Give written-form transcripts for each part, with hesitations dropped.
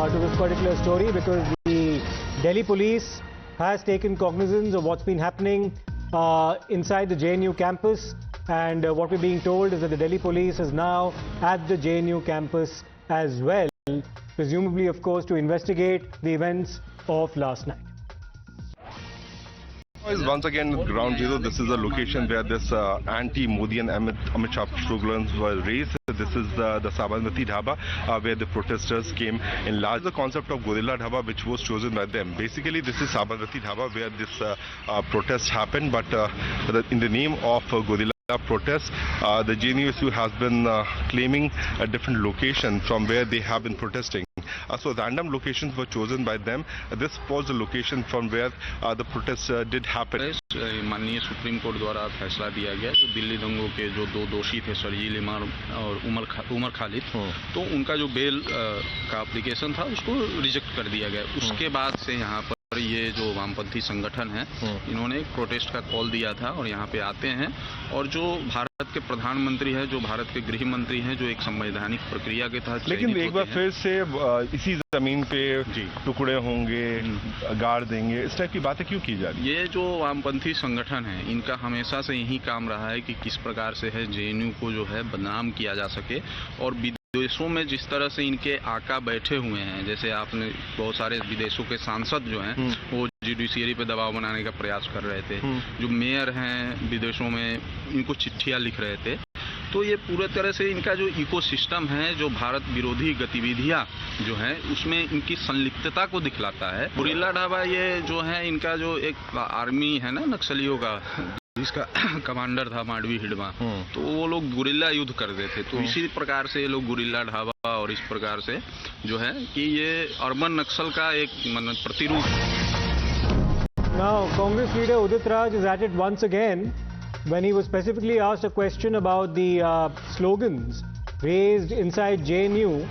to this particular story because the Delhi police has taken cognizance of what's been happening inside the JNU campus, and what we're being told is that the Delhi police is now at the JNU campus as well, presumably, of course, to investigate the events of last night. Once again, ground zero. This is a location where this anti-Modi and Amit Shah slogans were raised. This is the Sabarmati Dhaba, where the protesters came in large. The concept of Gorilla Dhaba, which was chosen by them. Basically, this is Sabarmati Dhaba, where this protest happened, but in the name of Gorilla protest, the JNUSU has been claiming a different location from where they have been protesting. So random locations were chosen by them. This was the location from where the protests did happen. माननीय supreme court द्वारा फैसला दिया गया कि दिल्ली दंगों के जो दो दोषी थे शर्जील इमाम और उमर खालिद, तो उनका जो बेल का एप्लीकेशन था उसको रिजेक्ट कर दिया गया। उसके बाद से यहाँ पर ये जो वामपंथी संगठन है, इन्होंने एक प्रोटेस्ट का कॉल दिया था और यहाँ पे आते हैं, और जो भारत के प्रधानमंत्री है, जो भारत के गृह मंत्री हैं, जो एक संवैधानिक प्रक्रिया के तहत, लेकिन एक बार फिर से इसी जमीन पे टुकड़े होंगे, गाड़ देंगे, इस टाइप की बातें क्यों की जा रही है? ये जो वामपंथी संगठन है, इनका हमेशा से यही काम रहा है कि किस प्रकार से है JNU को जो है बदनाम किया जा सके, और विदेशों में जिस तरह से इनके आका बैठे हुए हैं, जैसे आपने बहुत सारे विदेशों के सांसद जो हैं वो जुडिशियरी पे दबाव बनाने का प्रयास कर रहे थे, जो मेयर हैं विदेशों में इनको चिट्ठियां लिख रहे थे। तो ये पूरे तरह से इनका जो इकोसिस्टम है, जो भारत विरोधी गतिविधियां जो हैं, उसमें इनकी संलिप्तता को दिखलाता है। गुरिल्ला ढाबा ये जो है इनका जो एक आर्मी है ना नक्सलियों का, जिसका कमांडर था मांडवी हिडमा, तो वो लोग गुरिल्ला युद्ध करते थे। तो इसी प्रकार से ये लोग गुरिल्ला ढाबा और इस प्रकार से जो है कि ये अर्बन नक्सल का एक प्रतिरूप। Now, Congress leader Udit Raj is at it once again when he was specifically asked a question about the slogans raised inside JNU.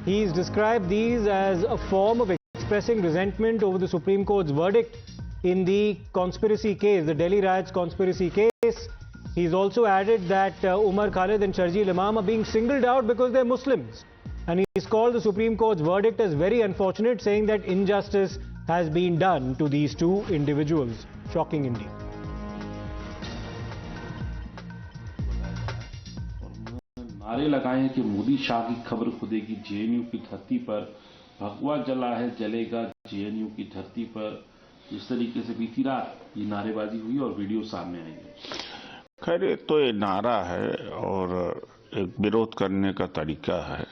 He's described these as a form of expressing resentment over the Supreme Court's verdict in the conspiracy case, the Delhi riots conspiracy case. He's also added that Umar Khalid and Sharjeel Imam are being singled out because they're Muslims. And he's called the Supreme Court's verdict as very unfortunate, saying that injustice has been done to these two individuals. Shocking indeed. नारे लगाए हैं कि मोदी शाह की खबर खुदेगी JNU की धरती पर, भगवा जला है जलेगा JNU की धरती पर। इस तरीके से बीती रात ये नारेबाजी हुई और वीडियो सामने आई है। खैर, तो ये नारा है और एक विरोध करने का तरीका है,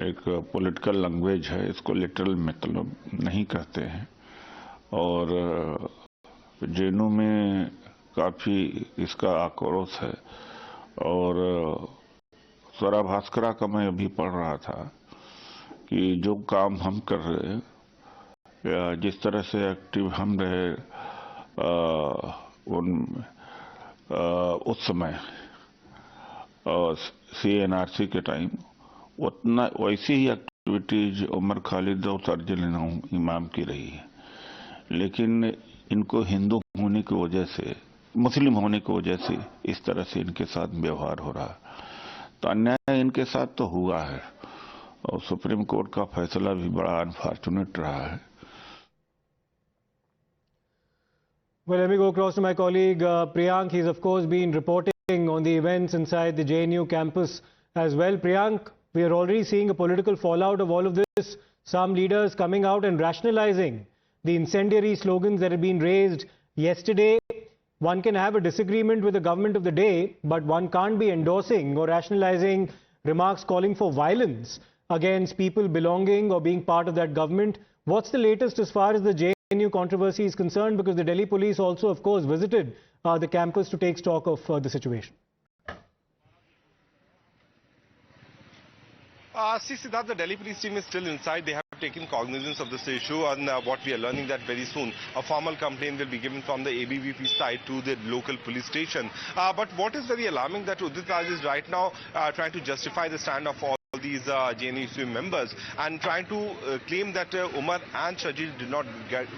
एक पॉलिटिकल लैंग्वेज है, इसको लिटरल मतलब नहीं कहते हैं। और JNU में काफ़ी इसका आक्रोश है। और स्वरा भास्करा का मैं अभी पढ़ रहा था कि जो काम हम कर रहे हैं, जिस तरह से एक्टिव हम रहे उस समय CNRC के टाइम, उतना वैसी ही एक्टिविटीज उमर खालिद और शर्जील इमाम की रही है। लेकिन इनको हिंदू होने की वजह से, मुस्लिम होने की वजह से इस तरह से इनके साथ व्यवहार हो रहा है। तो अन्याय इनके साथ तो हुआ है और सुप्रीम कोर्ट का फैसला भी बड़ा अनफॉर्चुनेट रहा है। Well, let me go across to my colleague Priyank. He's of course been reporting on the events inside the JNU campus as well. Priyank, we are already seeing a political fallout of all of this. Some leaders coming out and rationalizing the incendiary slogans that have been raised yesterday. One can have a disagreement with the government of the day, but one can't be endorsing or rationalizing remarks calling for violence against people belonging or being part of that government. What's the latest as far as the JNU controversy is concerned? Because the Delhi police also, of course, visited the campus to take stock of the situation. See, Siddharth, the Delhi police team is still inside. They have taken cognizance of this issue, and what we are learning that very soon a formal complaint will be given from the ABVP side to the local police station. But what is very alarming that Udit Raj is right now trying to justify the stand of all these JNU members and trying to claim that Umar and Sharjeel did not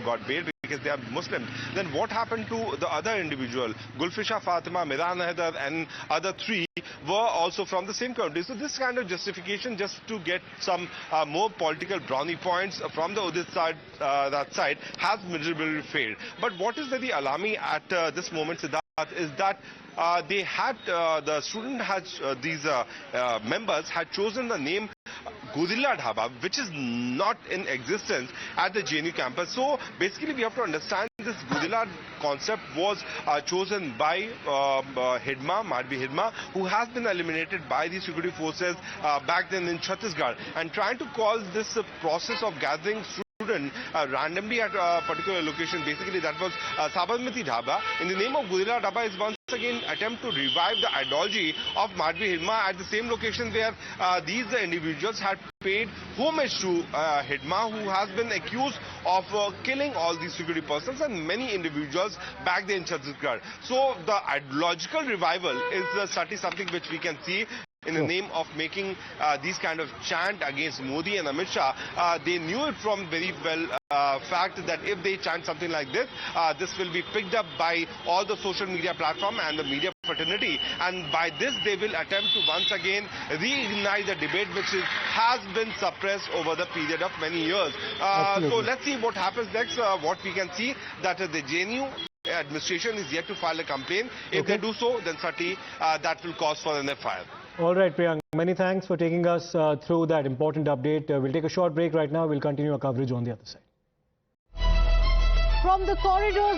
got bail because they are Muslims. Then what happened to the other individual, Gulfisha Fatima, Miran Haider and other three were also from the same community. So this kind of justification just to get some more political brownie points from the Udit side, that side, has miserably failed. But what is very alarming at this moment, Siddharth, is that they had the student had these members had chosen the name Godila Dhaba, which is not in existence at the JNU campus. So basically we have to understand this Godila concept was chosen by Hidma, Madhvi Hidma, who has been eliminated by the security forces back then in Chhattisgarh, and trying to call this process of gathering randomly at a particular location. Basically that was Sabarmati Dhaba. In the name of Godila Dhaba is once again attempt to revive the ideology of Madhvi Hidma at the same location where these individuals had paid homage to Hidma, who has been accused of killing all these security persons and many individuals back there in Chhattisgarh. So the ideological revival is certainly something which we can see in the name of making these kind of chant against Modi and Amit Shah. They knew it from very well fact that if they chant something like this, this will be picked up by all the social media platform and the media fraternity, and by this they will attempt to once again reignite the debate which has been suppressed over the period of many years. So let's see what happens next. What we can see that the JNU administration is yet to file a complaint. If they do so, then certainly that will cause for an FIR. All right, Priyank, many thanks for taking us through that important update. We'll take a short break right now. We'll continue our coverage on the other side. From the corridors